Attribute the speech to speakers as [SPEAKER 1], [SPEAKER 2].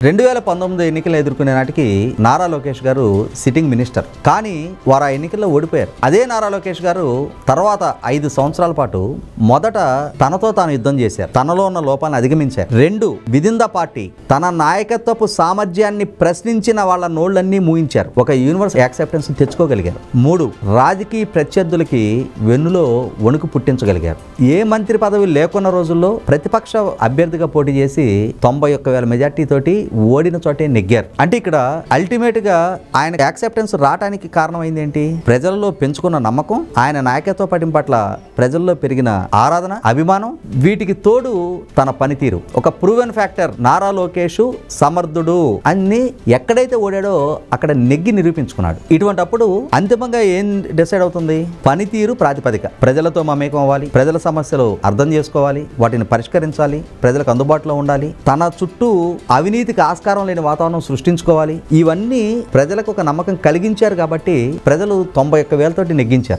[SPEAKER 1] 2019 ఎన్నికలు ఎదుర్కొనే నాటికి నారా లోకేష్ గారు సిట్టింగ్ మినిస్టర్. కానీ వారు ఆ ఎన్నికల్లో ఓడిపోయారు. అదే నారా లోకేష్ గారు తర్వాత 5 సంవత్సరాల పాటు మొదట తనతో తాను యుద్ధం చేశారు. తనలో ఉన్న లోపాలను అధిగమించారు. 2 విదిన్ ద పార్టీ తన నాయకత్వపు సామర్థ్యాన్ని ప్రశ్నించిన వాళ్ళ నోళ్లన్నీ మూయించారు. ఒక యూనివర్సల్ యాక్సెప్టెన్స్ తెచ్చుకోగలిగారు. 3 రాజకీయ ప్రత్యర్థులకి వెన్నులో వణుకు పుట్టించగలిగారు. ఏ మంత్రి పదవి లేకున్న రోజుల్లో ప్రతిపక్ష అభ్యర్థిగా పోటీ చేసి 91,000 మెజార్టీ తోటి ఓడిన చోటే నెగ్గారు. అంటే ఇక్కడ అల్టిమేట్ గా ఆయన యాక్సెప్టెన్స్ రావడానికి కారణమైంది ఏంటి? ప్రజల్లో పెంచుకున్న నమ్మకం, ఆయన నాయకత్వ పటిమ పట్ల ప్రజల్లో పెరిగిన ఆరాధన, అభిమానం, వీటికి తోడు తన పనితీరు. ఒక ప్రూవెన్ ఫ్యాక్టర్ నారా లోకేష్ సమర్థుడు అన్ని ఎక్కడైతే ఓడాడో అక్కడ నెగ్గి నిరూపించుకున్నాడు. ఇటువంటి అప్పుడు అంతిమంగా ఏం డిసైడ్ అవుతుంది? పనితీరు ప్రాతిపదిక. ప్రజలతో మమేకం అవ్వాలి, ప్రజల సమస్యలు అర్థం చేసుకోవాలి, వాటిని పరిష్కరించాలి, ప్రజలకు అందుబాటులో ఉండాలి, తన చుట్టూ అవినీతికి ఆస్కారం లేని వాతావరణం సృష్టించుకోవాలి. ఇవన్నీ ప్రజలకు ఒక నమ్మకం కలిగించారు కాబట్టి ప్రజలు 91,000 తోటి నెగ్గించారు.